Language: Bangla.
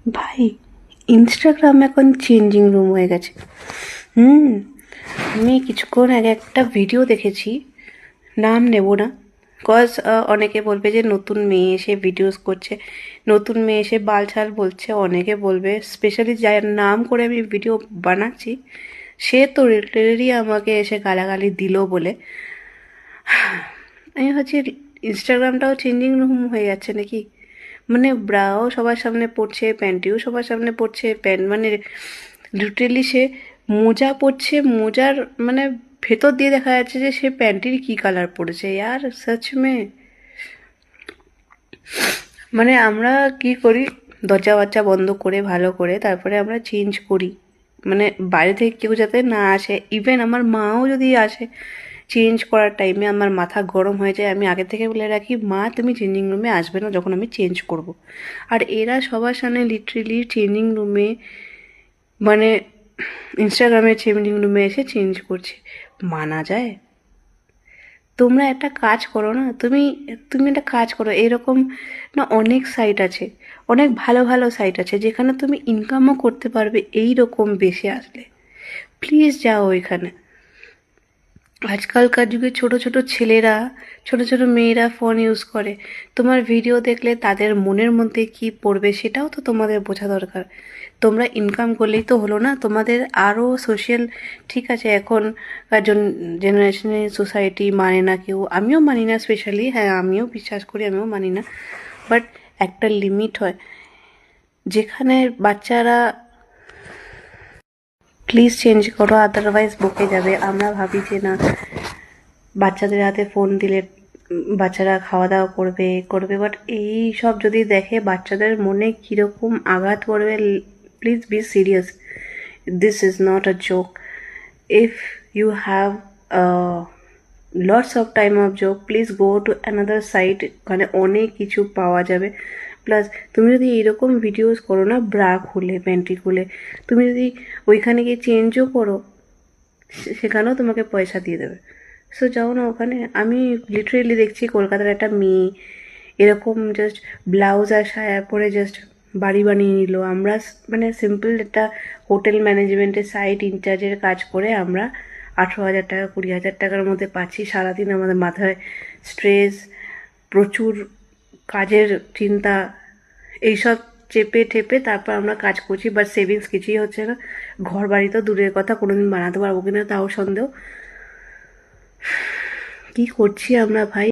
ভাই, ইনস্টাগ্রাম এখন চেঞ্জিং রুম হয়ে গেছে। আমি কিছুক্ষণ আগে একটা ভিডিও দেখেছি, নাম নেব না, কজ অনেকে বলবে যে নতুন মেয়ে এসে ভিডিওস করছে, নতুন মেয়ে এসে বালছাল বলছে, অনেকে বলবে, স্পেশালি যার নাম করে আমি ভিডিও বানাচ্ছি সে তো রিলেটেডই আমাকে এসে গালাগালি দিল বলে আমি ভাবছি ইনস্টাগ্রামটাও চেঞ্জিং রুম হয়ে যাচ্ছে নাকি। মানে ব্রাও সবার সামনে পড়ছে, প্যান্টিও সবার সামনে পড়ছে, প্যান্ট মানে লিটারেলি সে মোজা পরছে, মোজার মানে ভেতর দিয়ে দেখা যাচ্ছে যে সে প্যান্টির কী কালার পড়েছে। ইয়ার সচ মে মানে আমরা কি করি, দরজা বরজা বন্ধ করে ভালো করে তারপরে আমরা চেঞ্জ করি, মানে বাইরে থেকে কেউ যাতে না আসে। ইভেন আমার মাও যদি আসে চেঞ্জ করার টাইমে আমার মাথা গরম হয়ে যায়, আমি আগে থেকে বলে রাখি, মা তুমি চেঞ্জিং রুমে আসবে না যখন আমি চেঞ্জ করব। আর এরা সবার সামনে লিটারেলি চেঞ্জিং রুমে মানে ইনস্টাগ্রামের চেঞ্জিং রুমে এসে চেঞ্জ করছে, মানা যায়? তোমরা একটা কাজ করো না, তুমি তুমি একটা কাজ করো, এরকম না অনেক সাইট আছে, অনেক ভালো ভালো সাইট আছে যেখানে তুমি ইনকামও করতে পারবে এই রকম বেশি আসলে। প্লিজ যাও ওইখানে। আজকালকার যুগে ছোট ছোট ছেলেরা, ছোট ছোট মেয়েরা ফোন ইউজ করে, তোমার ভিডিও দেখলে তাদের মনের মধ্যে কি পড়বে সেটাও তো তোমাদের বোঝা দরকার। তোমরা ইনকাম করলেই তো হলো না, তোমাদের আরও সোশ্যাল, ঠিক আছে এখন জেনারেশনে সোসাইটি মানে না কেউ, আমিও মানি না স্পেশালি, হ্যাঁ আমিও বিশ্বাস করি, আমিও মানি না, বাট একটা লিমিট হয় যেখানে বাচ্চারা, প্লিজ চেঞ্জ করো আদারওয়াইজ বকে যাবে। আমরা ভাবি যে না, বাচ্চাদের হাতে ফোন দিলে বাচ্চারা খাওয়া দাওয়া করবে করবে, বাট এই সব যদি দেখে বাচ্চাদের মনে কীরকম আঘাত পড়বে। Please be serious, this is not a joke. If you have lots of time of joke, please go to another site, ওখানে অনেক কিছু পাওয়া যাবে। প্লাস তুমি যদি এরকম ভিডিওস করো না, ব্রা খুলে প্যান্টি খুলে, তুমি যদি ওইখানে গিয়ে চেঞ্জও করো সেখানেও তোমাকে পয়সা দিয়ে দেবে। সো যাও না ওখানে। আমি লিটারেলি দেখছি কলকাতার একটা মেয়ে এরকম জাস্ট ব্লাউজ আর সায়া পরে জাস্ট বাড়ি বানিয়ে নিল। আমরা মানে সিম্পল একটা হোটেল ম্যানেজমেন্টের সাইট ইনচার্জের কাজ করে আমরা 18,000 টাকা 20,000 টাকার মধ্যে পাচ্ছি। সারাদিন আমাদের মাথায় স্ট্রেস, প্রচুর কাজের চিন্তা, এইসব চেপে ঠেপে তারপর আমরা কাজ করছি, বাট সেভিংস কিছুই হচ্ছে না। ঘর বাড়ি তো দূরের কথা, কোনোদিন বানাতে পারবো কিনা তাও সন্দেহ। কি করছি আমরা ভাই?